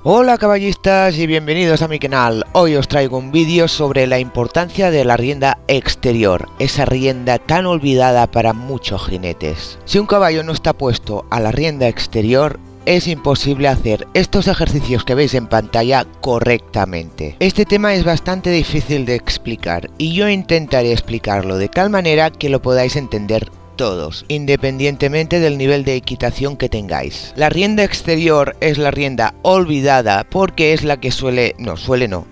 Hola caballistas y bienvenidos a mi canal. Hoy os traigo un vídeo sobre la importancia de la rienda exterior, esa rienda tan olvidada para muchos jinetes. Si un caballo no está puesto a la rienda exterior, es imposible hacer estos ejercicios que veis en pantalla correctamente. Este tema es bastante difícil de explicar y yo intentaré explicarlo de tal manera que lo podáis entender todos, independientemente del nivel de equitación que tengáis. La rienda exterior es la rienda olvidada porque es la que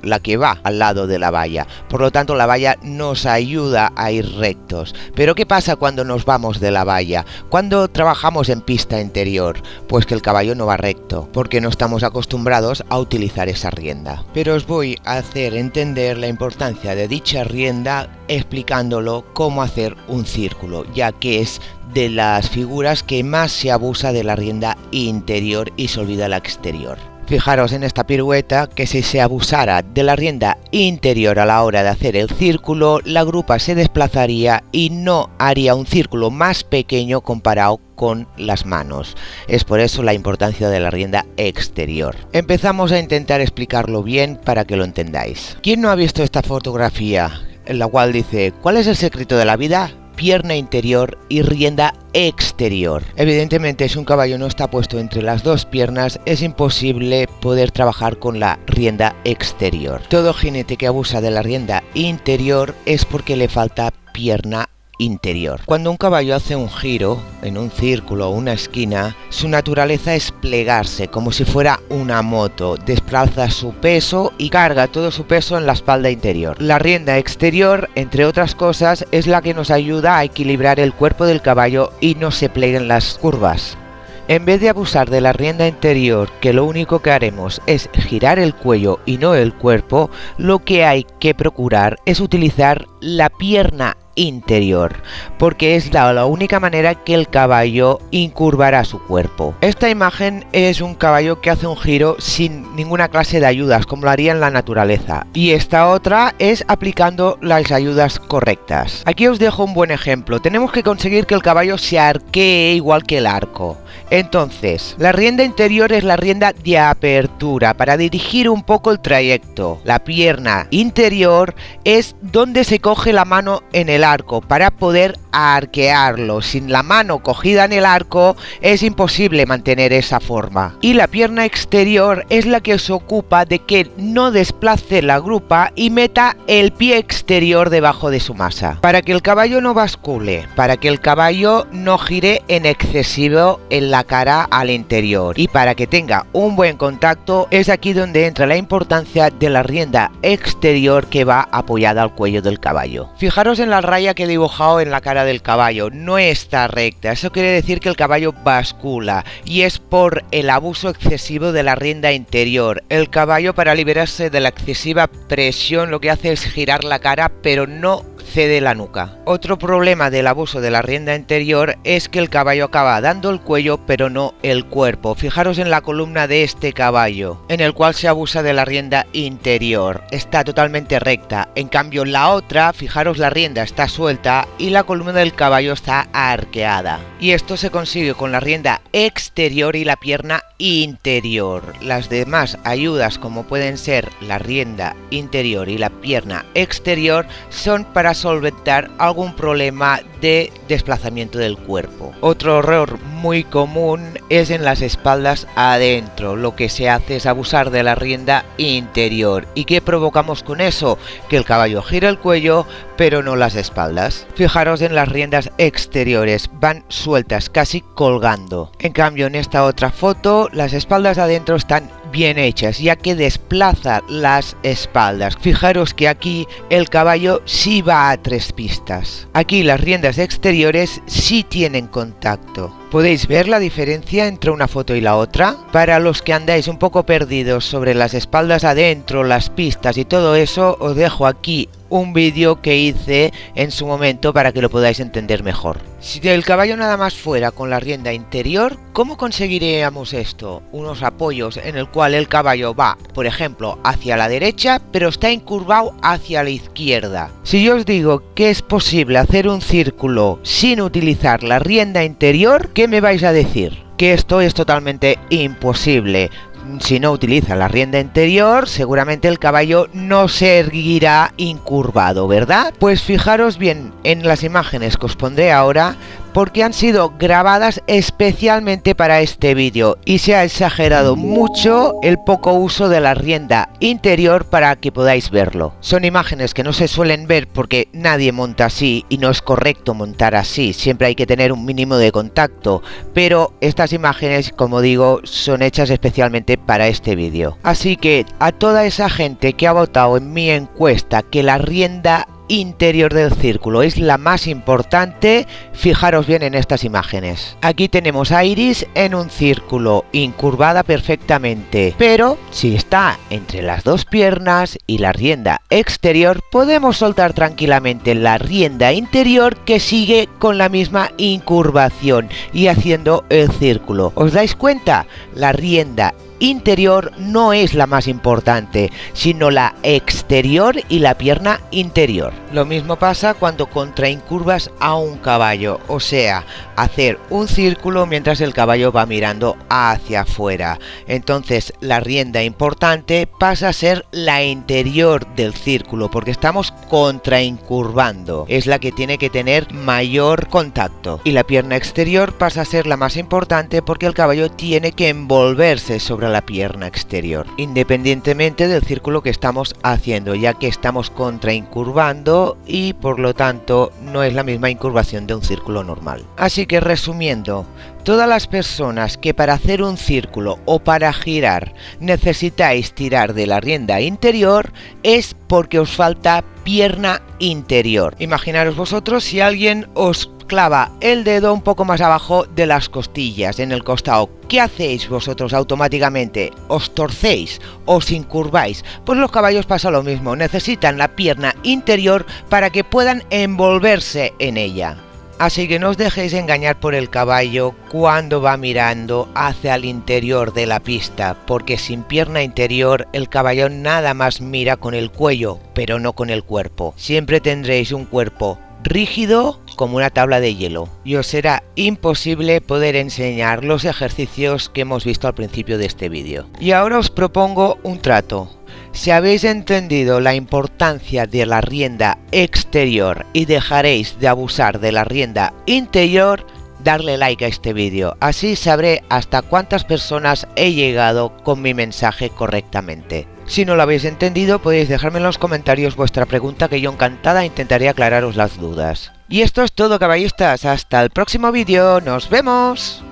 la que va al lado de la valla. Por lo tanto, la valla nos ayuda a ir rectos. Pero ¿qué pasa cuando nos vamos de la valla? Cuando trabajamos en pista interior, pues que el caballo no va recto, porque no estamos acostumbrados a utilizar esa rienda. Pero os voy a hacer entender la importancia de dicha rienda explicándolo cómo hacer un círculo, ya que es de las figuras que más se abusa de la rienda interior y se olvida la exterior. Fijaros en esta pirueta que si se abusara de la rienda interior a la hora de hacer el círculo, la grupa se desplazaría y no haría un círculo más pequeño comparado con las manos. Es por eso la importancia de la rienda exterior. Empezamos a intentar explicarlo bien para que lo entendáis. ¿Quién no ha visto esta fotografía en la cual dice ¿cuál es el secreto de la vida? Pierna interior y rienda exterior. Evidentemente, si un caballo no está puesto entre las dos piernas, es imposible poder trabajar con la rienda exterior. Todo jinete que abusa de la rienda interior es porque le falta pierna interior. Cuando un caballo hace un giro en un círculo o una esquina, su naturaleza es plegarse como si fuera una moto, desplaza su peso y carga todo su peso en la espalda interior. La rienda exterior, entre otras cosas, es la que nos ayuda a equilibrar el cuerpo del caballo y no se pleguen las curvas. En vez de abusar de la rienda interior, que lo único que haremos es girar el cuello y no el cuerpo, lo que hay que procurar es utilizar la pierna interior, porque es la única manera que el caballo incurvará su cuerpo. Esta imagen es un caballo que hace un giro sin ninguna clase de ayudas, como lo haría en la naturaleza, y esta otra es aplicando las ayudas correctas. Aquí os dejo un buen ejemplo. Tenemos que conseguir que el caballo se arquee igual que el arco. Entonces, la rienda interior es la rienda de apertura para dirigir un poco el trayecto. La pierna interior es donde se coge la mano en el arco para poder arquearlo. Sin la mano cogida en el arco es imposible mantener esa forma. Y la pierna exterior es la que se ocupa de que no desplace la grupa y meta el pie exterior debajo de su masa, para que el caballo no bascule, para que el caballo no gire en excesivo en la cara al interior y para que tenga un buen contacto. Es aquí donde entra la importancia de la rienda exterior que va apoyada al cuello del caballo. Fijaros en la raya que he dibujado en la cara del caballo, no está recta. Eso quiere decir que el caballo bascula y es por el abuso excesivo de la rienda interior. El caballo, para liberarse de la excesiva presión, lo que hace es girar la cara pero no cede la nuca. Otro problema del abuso de la rienda interior es que el caballo acaba dando el cuello pero no el cuerpo. Fijaros en la columna de este caballo, en el cual se abusa de la rienda interior. Está totalmente recta. En cambio, la otra, fijaros, la rienda está suelta y la columna del caballo está arqueada. Y esto se consigue con la rienda exterior y la pierna interior. Las demás ayudas, como pueden ser la rienda interior y la pierna exterior, son para solventar algún problema de desplazamiento del cuerpo. Otro error muy común es en las espaldas adentro. Lo que se hace es abusar de la rienda interior. ¿Y qué provocamos con eso? Que el caballo gira el cuello pero no las espaldas. Fijaros en las riendas exteriores, van sueltas, casi colgando. En cambio, en esta otra foto, las espaldas adentro están bien hechas, ya que desplaza las espaldas. Fijaros que aquí el caballo sí va a 3 pistas. Aquí las riendas exteriores sí tienen contacto. ¿Podéis ver la diferencia entre una foto y la otra? Para los que andáis un poco perdidos sobre las espaldas adentro, las pistas y todo eso, os dejo aquí un vídeo que hice en su momento para que lo podáis entender mejor. Si el caballo nada más fuera con la rienda interior, ¿cómo conseguiríamos esto? Unos apoyos en el cual el caballo va, por ejemplo, hacia la derecha, pero está incurvado hacia la izquierda. Si yo os digo que es posible hacer un círculo sin utilizar la rienda interior, ¿qué me vais a decir? Que esto es totalmente imposible. Si no utiliza la rienda interior, seguramente el caballo no seguirá incurvado, ¿verdad? Pues fijaros bien en las imágenes que os pondré ahora, porque han sido grabadas especialmente para este vídeo y se ha exagerado mucho el poco uso de la rienda interior para que podáis verlo. Son imágenes que no se suelen ver porque nadie monta así y no es correcto montar así, siempre hay que tener un mínimo de contacto, pero estas imágenes, como digo, son hechas especialmente para este vídeo. Así que a toda esa gente que ha votado en mi encuesta que la rienda interior del círculo es la más importante, fijaros bien en estas imágenes. Aquí tenemos a Iris en un círculo, incurvada perfectamente, pero si está entre las dos piernas y la rienda exterior, podemos soltar tranquilamente la rienda interior que sigue con la misma incurvación y haciendo el círculo. ¿Os dais cuenta? La rienda interior no es la más importante, sino la exterior y la pierna interior. Lo mismo pasa cuando contraincurvas a un caballo, o sea, hacer un círculo mientras el caballo va mirando hacia afuera. Entonces la rienda importante pasa a ser la interior del círculo, porque estamos contraincurvando, es la que tiene que tener mayor contacto. Y la pierna exterior pasa a ser la más importante porque el caballo tiene que envolverse sobre la pierna exterior, independientemente del círculo que estamos haciendo, ya que estamos contraincurvando y por lo tanto no es la misma incurvación de un círculo normal. Así que resumiendo, todas las personas que para hacer un círculo o para girar necesitáis tirar de la rienda interior es porque os falta pierna interior. Imaginaros vosotros si alguien os clava el dedo un poco más abajo de las costillas, en el costado. ¿Qué hacéis vosotros automáticamente? ¿Os torcéis? ¿Os incurváis? Pues los caballos pasa lo mismo, necesitan la pierna interior para que puedan envolverse en ella. Así que no os dejéis engañar por el caballo cuando va mirando hacia el interior de la pista, porque sin pierna interior el caballo nada más mira con el cuello, pero no con el cuerpo. Siempre tendréis un cuerpo rígido como una tabla de hielo y os será imposible poder enseñar los ejercicios que hemos visto al principio de este vídeo. Y ahora os propongo un trato. Si habéis entendido la importancia de la rienda exterior y dejaréis de abusar de la rienda interior, darle like a este vídeo, así sabré hasta cuántas personas he llegado con mi mensaje correctamente. Si no lo habéis entendido, podéis dejarme en los comentarios vuestra pregunta que yo encantada intentaré aclararos las dudas. Y esto es todo, caballistas, hasta el próximo vídeo, ¡nos vemos!